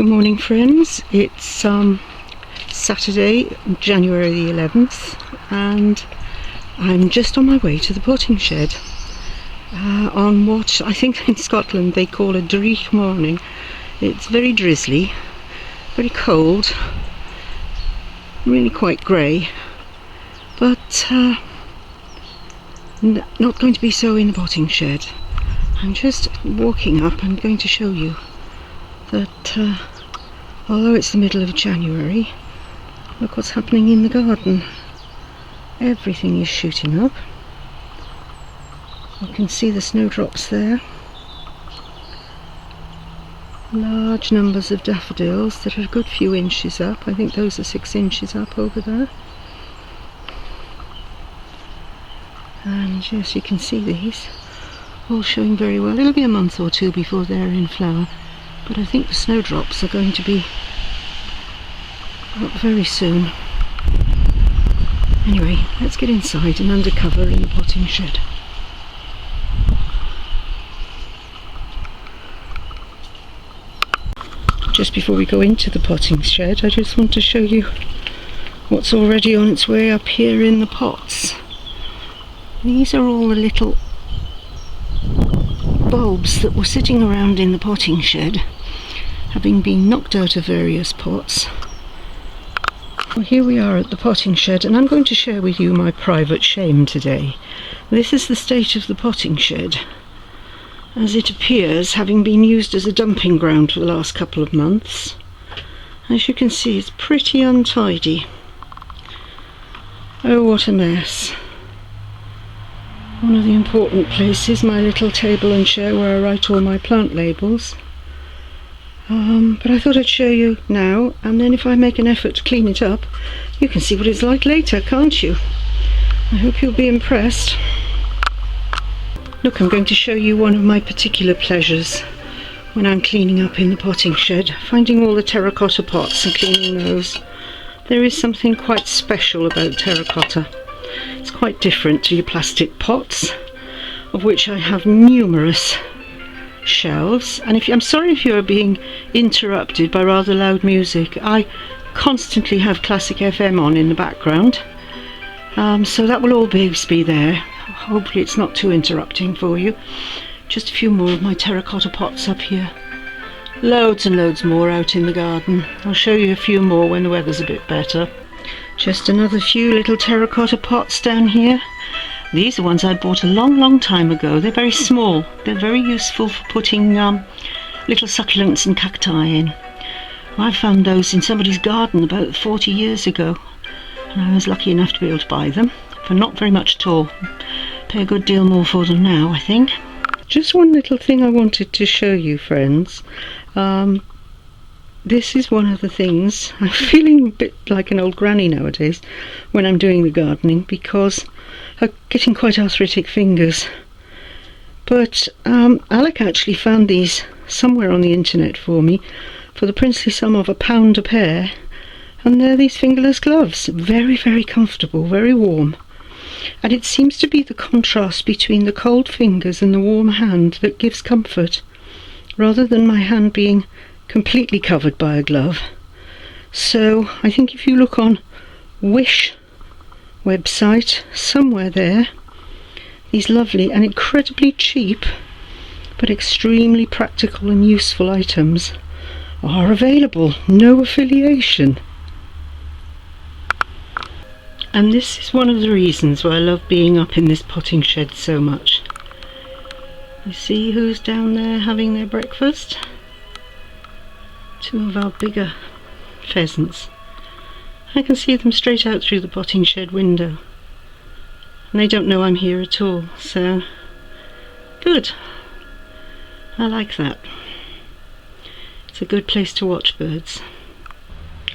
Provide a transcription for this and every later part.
Good morning, friends. It's Saturday, January the 11th, and I'm just on my way to the potting shed on what I think in Scotland they call a dreich morning. It's very drizzly, very cold, really quite grey, but not going to be so in the potting shed. I'm just walking up and going to show you that although it's the middle of January, look what's happening in the garden. Everything is shooting up. You can see the snowdrops there. Large numbers of daffodils that are a good few inches up. I think those are 6 inches up over there. And yes, you can see these all showing very well. It'll be a month or two before they're in flower, but I think the snowdrops are going to be up very soon. Anyway, let's get inside and under cover in the potting shed. Just before we go into the potting shed, I just want to show you what's already on its way up here in the pots. These are all the little bulbs that were sitting around in the potting shed, having been knocked out of various pots. Well, here we are at the potting shed, and I'm going to share with you my private shame today. This is the state of the potting shed, as it appears, having been used as a dumping ground for the last couple of months. As you can see, it's pretty untidy. Oh, what a mess. One of the important places, my little table and chair where I write all my plant labels. But I thought I'd show you now, and then if I make an effort to clean it up, you can see what it's like later, can't you? I hope you'll be impressed. Look, I'm going to show you one of my particular pleasures when I'm cleaning up in the potting shed, finding all the terracotta pots and cleaning those. There is something quite special about terracotta. It's quite different to your plastic pots, of which I have numerous shelves. And I'm sorry if you're being interrupted by rather loud music. I constantly have Classic FM on in the background, so that will always be there. Hopefully it's not too interrupting for you. Just a few more of my terracotta pots up here. Loads and loads more out in the garden. I'll show you a few more when the weather's a bit better. Just another few little terracotta pots down here. These are ones I bought a long time ago. They're very small. They're very useful for putting little succulents and cacti in. I found those in somebody's garden about 40 years ago, and I was lucky enough to be able to buy them for not very much at all. Pay a good deal more for them now, I think. Just one little thing I wanted to show you, friends. This is one of the things, I'm feeling a bit like an old granny nowadays when I'm doing the gardening, because I'm getting quite arthritic fingers. But Alec actually found these somewhere on the internet for me for the princely sum of £1 a pair, and they're these fingerless gloves. Very, very comfortable, very warm. And it seems to be the contrast between the cold fingers and the warm hand that gives comfort, rather than my hand being completely covered by a glove. So I think if you look on Wish website, somewhere there, these lovely and incredibly cheap but extremely practical and useful items are available. No affiliation. And this is one of the reasons why I love being up in this potting shed so much. You see who's down there having their breakfast? Two of our bigger pheasants. I can see them straight out through the potting shed window, and they don't know I'm here at all, so good. I like that. It's a good place to watch birds.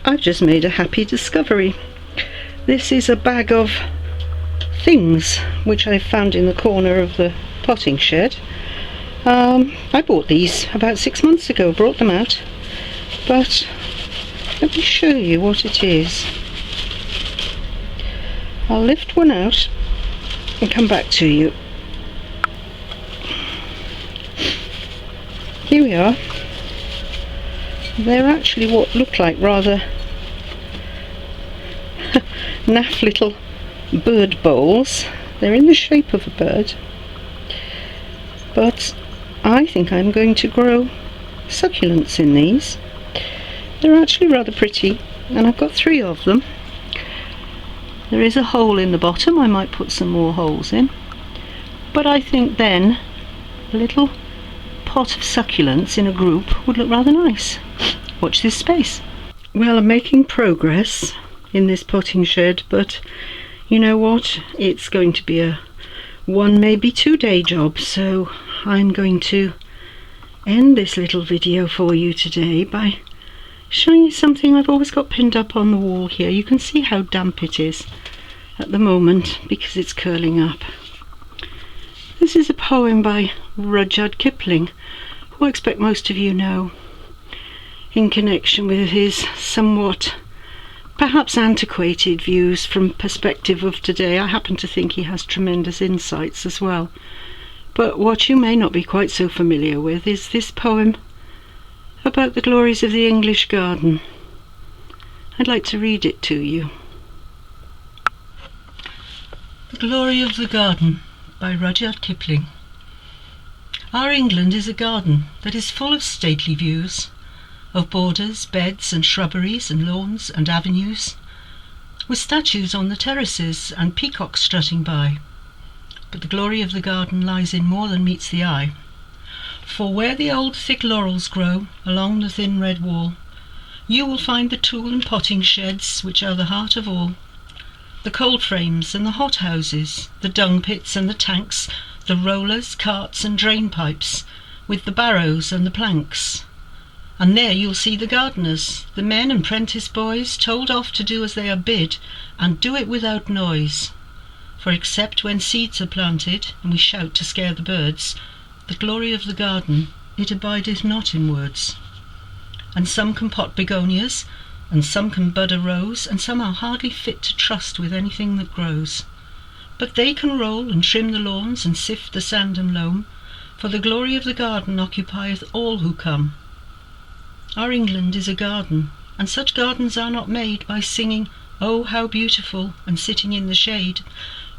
I've just made a happy discovery. This is a bag of things which I found in the corner of the potting shed. I bought these about 6 months ago, brought them out. But let me show you what it is. I'll lift one out and come back to you. Here we are. They're actually what look like rather naff little bird bowls. They're in the shape of a bird, but I think I'm going to grow succulents in these. They're actually rather pretty, and I've got 3 of them. There is a hole in the bottom. I might put some more holes in, but I think then a little pot of succulents in a group would look rather nice. Watch this space. Well, I'm making progress in this potting shed, but you know what, it's going to be a 1, maybe 2 day job, so I'm going to end this little video for you today by showing you something I've always got pinned up on the wall here. You can see how damp it is at the moment because it's curling up. This is a poem by Rudyard Kipling, who I expect most of you know, in connection with his somewhat perhaps antiquated views from perspective of today. I happen to think he has tremendous insights as well. But what you may not be quite so familiar with is this poem about the glories of the English garden. I'd like to read it to you. The Glory of the Garden by Rudyard Kipling. Our England is a garden that is full of stately views, of borders, beds and shrubberies and lawns and avenues, with statues on the terraces and peacocks strutting by. But the glory of the garden lies in more than meets the eye. For where the old thick laurels grow along the thin red wall, you will find the tool and potting sheds which are the heart of all, the cold frames and the hot houses, the dung pits and the tanks, the rollers, carts and drain pipes, with the barrows and the planks. And there you'll see the gardeners, the men and prentice boys, told off to do as they are bid, and do it without noise. For except when seeds are planted, and we shout to scare the birds, the glory of the garden, it abideth not in words. And some can pot begonias, and some can bud a rose, and some are hardly fit to trust with anything that grows. But they can roll and trim the lawns, and sift the sand and loam, for the glory of the garden occupieth all who come. Our England is a garden, and such gardens are not made by singing, "Oh, how beautiful," and sitting in the shade,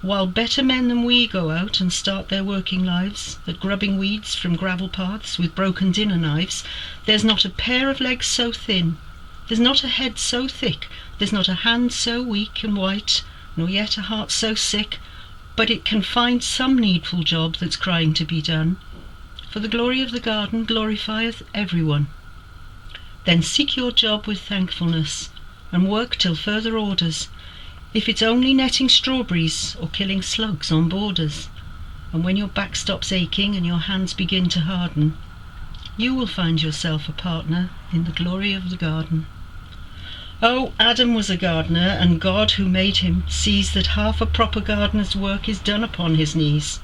while better men than we go out and start their working lives at grubbing weeds from gravel paths with broken dinner knives. There's not a pair of legs so thin, there's not a head so thick, there's not a hand so weak and white, nor yet a heart so sick, but it can find some needful job that's crying to be done, for the glory of the garden glorifieth everyone. Then seek your job with thankfulness, and work till further orders, if it's only netting strawberries or killing slugs on borders. And when your back stops aching and your hands begin to harden, you will find yourself a partner in the glory of the garden. Oh, Adam was a gardener, and God who made him sees that half a proper gardener's work is done upon his knees.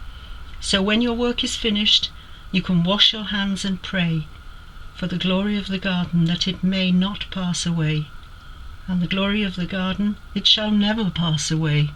So when your work is finished, you can wash your hands and pray for the glory of the garden, that it may not pass away. And the glory of the garden, it shall never pass away.